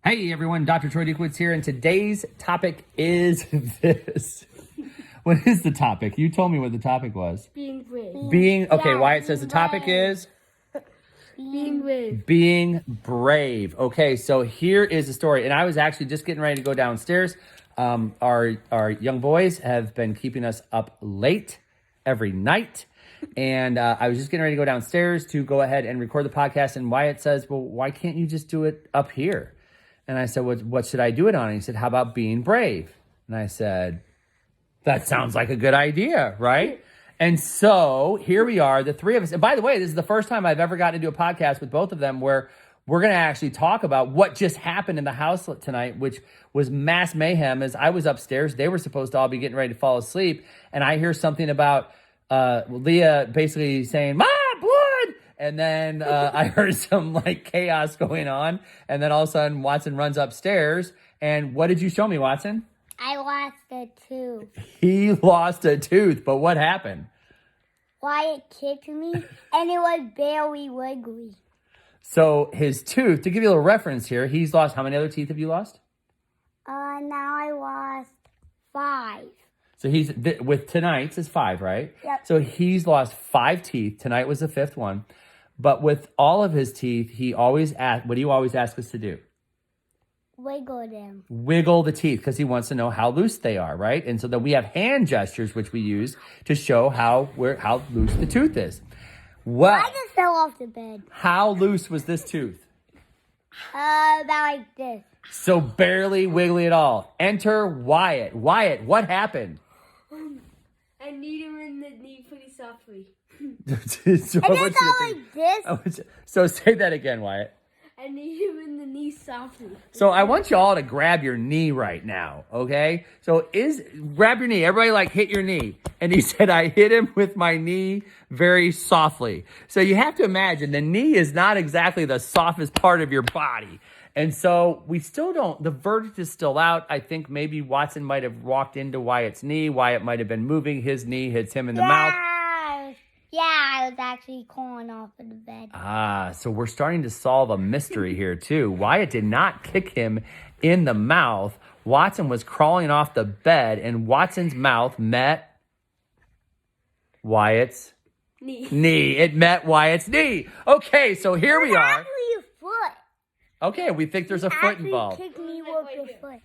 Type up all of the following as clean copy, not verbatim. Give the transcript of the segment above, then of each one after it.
Hey everyone, Dr. Troy Dukowitz here, and today's topic is this. What is the topic? You told me what the topic was. Being brave. Okay, Wyatt says the topic is? Being brave. Being brave. Okay, so here is the story, and I was actually just getting ready to go downstairs. Our young boys have been keeping us up late every night, and I was just getting ready to go downstairs to go ahead and record the podcast, and Wyatt says, well, why can't you just do it up here? And I said, what should I do it on? And he said, how about being brave? And I said, that sounds like a good idea, right? And so here we are, the three of us. And by the way, this is the first time I've ever gotten to do a podcast with both of them where we're going to actually talk about what just happened in the house tonight, which was mass mayhem. As I was upstairs, they were supposed to all be getting ready to fall asleep. And I hear something about Leah basically saying, "Ma, blood!" And then I heard some like chaos going on. And then all of a sudden, Watson runs upstairs. And what did you show me, Watson? I lost a tooth. He lost a tooth, but what happened? Wyatt kicked me, and it was barely wiggly. So his tooth, to give you a little reference here, he's lost, how many other teeth have you lost? Now I lost 5. So he's, with tonight's is 5, right? Yep. So he's lost 5 teeth. Tonight was the 5th one. But with all of his teeth, he always what do you always ask us to do? Wiggle them. Wiggle the teeth, because he wants to know how loose they are, right? And so then we have hand gestures, which we use to show how loose the tooth is. Well, I just fell off the bed. How loose was this tooth? About like this. So barely wiggly at all. Enter Wyatt. Wyatt, what happened? I need him in the knee pretty softly. So I just go like this. So say that again, Wyatt. I need him in the knee softly. So I want you all to grab your knee right now, okay? So grab your knee. Everybody like hit your knee. And he said, I hit him with my knee very softly. So you have to imagine the knee is not exactly the softest part of your body. And so we still don't, the verdict is still out. I think maybe Watson might have walked into Wyatt's knee. Wyatt might have been moving. His knee hits him in the mouth. Yeah, I was actually calling off of the bed. So we're starting to solve a mystery here too. Wyatt did not kick him in the mouth. Watson was crawling off the bed and Watson's mouth met Wyatt's knee. It met Wyatt's knee. Okay, so here we are. Actually, a foot. Okay, we think there's a foot involved. Kicked me with the foot.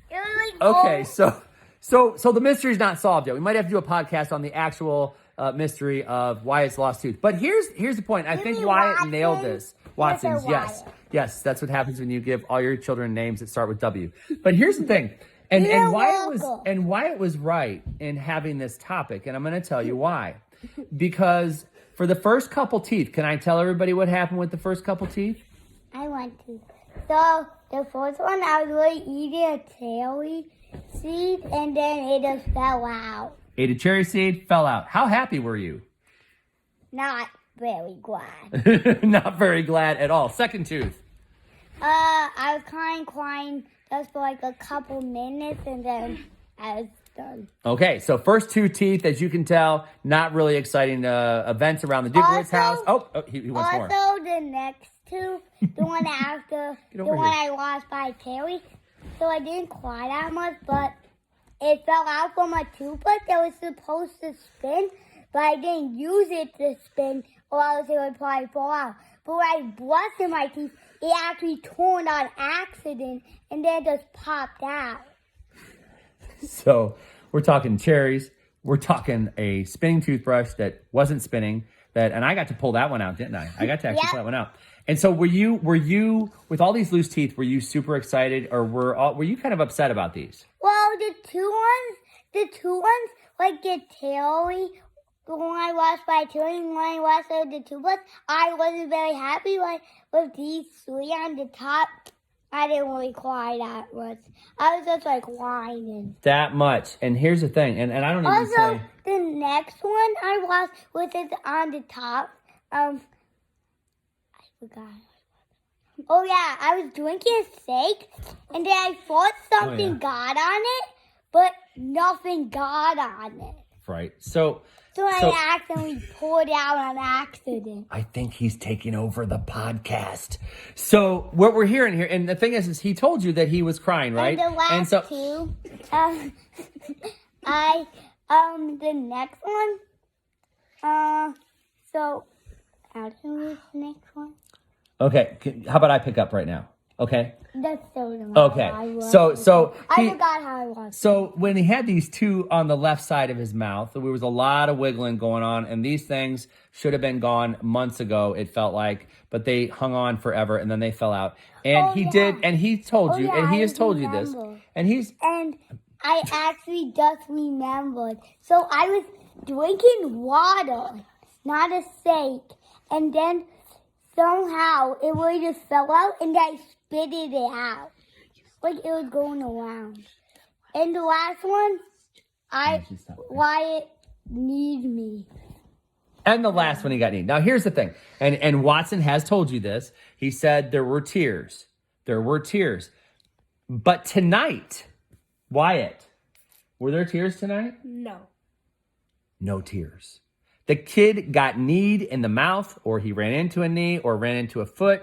It was like Okay, so the mystery's not solved yet. We might have to do a podcast on the actual mystery of Wyatt's lost tooth. But here's the point. I think Wyatt nailed this. Watson's, yes. Yes, that's what happens when you give all your children names that start with W. But here's the thing. And Wyatt was right in having this topic, and I'm going to tell you why. Because for the first couple teeth, can I tell everybody what happened with the first couple teeth? I want to. So the first one, I was really eating a cherry seed, and then it just fell out. Ate a cherry seed, fell out. How happy were you? Not very glad. Not very glad at all. Second tooth. I was kind of crying just for like a couple minutes, and then I was done. Okay, so first 2 teeth, as you can tell, not really exciting events around the Dukowitz house. Oh, he wants more. Also, the next 2, the one after, the one I lost by Terry. So I didn't cry that much, but it fell out from my toothbrush that was supposed to spin, but I didn't use it to spin, or else it would probably fall out. But when I brushed in my teeth, it actually torn on accident, and then it just popped out. So we're talking cherries. We're talking a spinning toothbrush that wasn't spinning. And I got to pull that one out, didn't I? I got to actually pull that one out. And so were you with all these loose teeth? Were you super excited, or were you kind of upset about these? Well, the two ones like the Terry, the one I lost by Terry, and when I lost the toothbrush, I wasn't very happy with these 3 on the top. I didn't really cry that much. I was just like whining. That much. And here's the thing, and I don't even say. Also, the next one I lost with it on the top. I forgot. Oh yeah, I was drinking a steak, and then I thought something got on it, but nothing got on it. Right. So So I accidentally poured out on accident. I think he's taking over the podcast. So what we're hearing here, and the thing is he told you that he was crying, right? And the last so, two, the next one, so, how do we read the next one? Okay, how about I pick up right now? Okay. That's so annoying. Okay. So I forgot how I was. So when he had these two on the left side of his mouth, there was a lot of wiggling going on, and these things should have been gone months ago, it felt like, but they hung on forever and then they fell out. And he told you, and he has told you this. And I actually just remembered. So I was drinking water, not a steak, and then somehow it really just fell out and I spitted it out. Like it was going around. And the last one, Wyatt need me. And the last one he got kneed. Now here's the thing. And Watson has told you this. He said there were tears. There were tears. But tonight, Wyatt, were there tears tonight? No. No tears. The kid got kneed in the mouth, or he ran into a knee, or ran into a foot.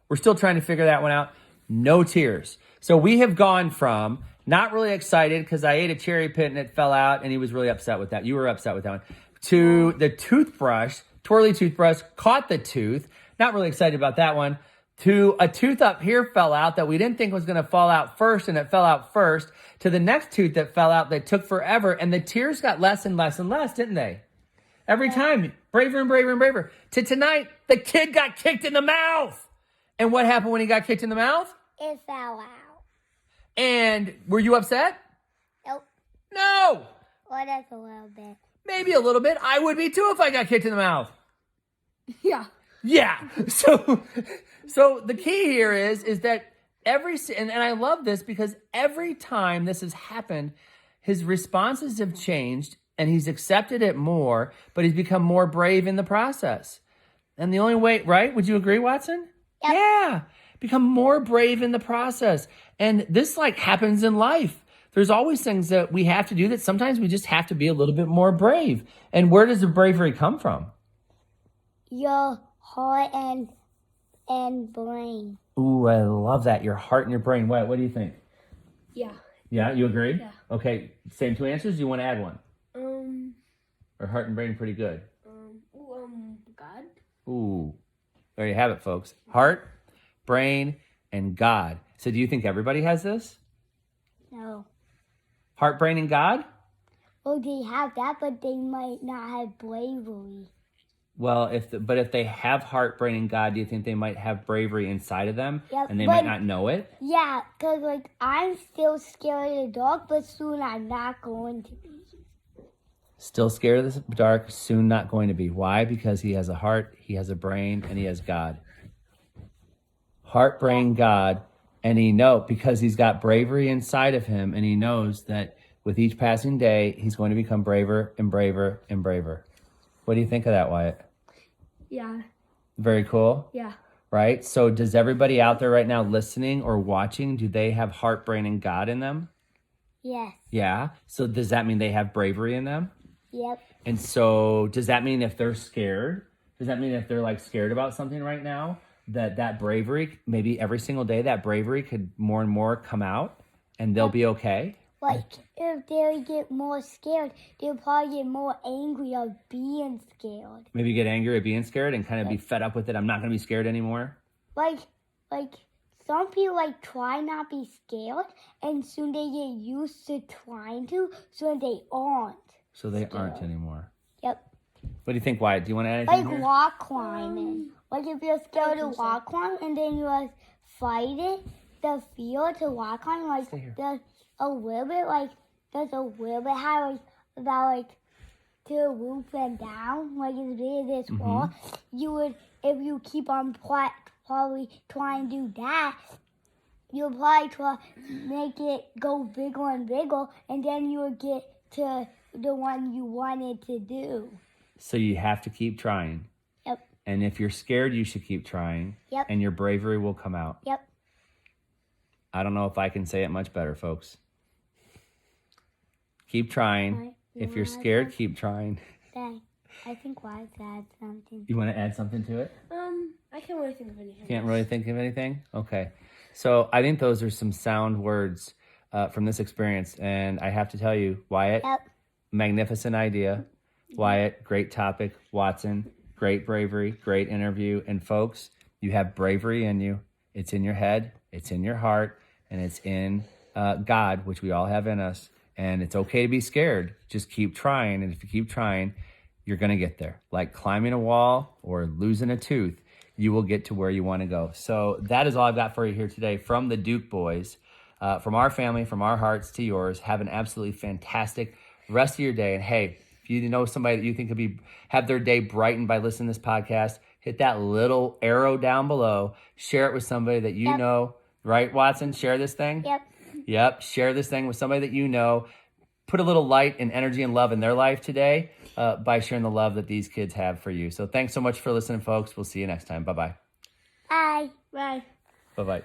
We're still trying to figure that one out. No tears. So we have gone from not really excited because I ate a cherry pit and it fell out, and he was really upset with that. You were upset with that one. To the toothbrush, twirly toothbrush, caught the tooth. Not really excited about that one. To a tooth up here fell out that we didn't think was going to fall out first, and it fell out first. To the next tooth that fell out that took forever, and the tears got less and less and less, didn't they? Every time, braver and braver and braver. To tonight, the kid got kicked in the mouth. And what happened when he got kicked in the mouth? It fell out. And were you upset? Nope. No. Well, that's a little bit. Maybe a little bit. I would be too if I got kicked in the mouth. Yeah. Yeah. So the key here is that and I love this because every time this has happened, his responses have changed and he's accepted it more, but he's become more brave in the process. And the only way, right? Would you agree, Watson? Yep. Yeah. Become more brave in the process. And this happens in life. There's always things that we have to do that sometimes we just have to be a little bit more brave. And where does the bravery come from? Your heart and brain. Ooh, I love that. Your heart and your brain. What do you think? Yeah. Yeah, you agree? Yeah. Okay, same two answers? Do you want to add one? Or heart and brain pretty good? God. Ooh, there you have it, folks. Heart, brain, and God. So do you think everybody has this? No. Heart, brain, and God? Well, they have that, but they might not have bravery. Well, if they have heart, brain, and God, do you think they might have bravery inside of them? Yep, And they might not know it? Yeah, because I'm still scared of the dark, but soon I'm not going to be. Still scared of the dark, soon not going to be. Why? Because he has a heart, he has a brain, and he has God. Heart, brain, God. And because he's got bravery inside of him, and he knows that with each passing day, he's going to become braver and braver and braver. What do you think of that, Wyatt? Yeah. Very cool. Yeah. Right? So does everybody out there right now listening or watching, do they have heart, brain, and God in them? Yes. Yeah. So does that mean they have bravery in them? Yep. And so does that mean if they're scared, does that mean if they're scared about something right now, that bravery, maybe every single day, that bravery could more and more come out and they'll be okay? If they get more scared, they'll probably get more angry of being scared. Maybe get angry at being scared and kind of be fed up with it. I'm not going to be scared anymore. Like some people try not be scared, and soon they get used to trying to, so they aren't. So they aren't anymore. Yep. What do you think, Wyatt? Do you want to add anything here? Rock climbing. If you're scared to rock climb and then you fight it, the fear to rock climb, there's a little bit, there's a little bit how about to the roof and down, as big as this wall. You would, if you keep on probably trying to do that, you'll probably try make it go bigger and bigger, and then you'll get to the one you wanted to do. So you have to keep trying. Yep. And if you're scared, you should keep trying. Yep. And your bravery will come out. Yep. I don't know if I can say it much better, folks. Keep trying. If you're scared, keep trying. Dang, I think Wise had something. You want to add something to it? I can't really think of anything. Can't really think of anything? Okay. So I think those are some sound words from this experience. And I have to tell you, Wyatt, Yep. magnificent idea. Wyatt, great topic. Watson, great bravery, great interview. And folks, you have bravery in you. It's in your head, it's in your heart, and it's in God, which we all have in us. And it's okay to be scared. Just keep trying. And if you keep trying, you're going to get there. Like climbing a wall or losing a tooth, you will get to where you want to go. So that is all I've got for you here today from the Duke boys, from our family, from our hearts to yours. Have an absolutely fantastic rest of your day. And hey, if you know somebody that you think could have their day brightened by listening to this podcast, hit that little arrow down below. Share it with somebody that you know. Right, Watson? Share this thing? Yep. Share this thing with somebody that you know. Put a little light and energy and love in their life today by sharing the love that these kids have for you. So thanks so much for listening, folks. We'll see you next time. Bye-bye. Bye. Bye. Bye-bye.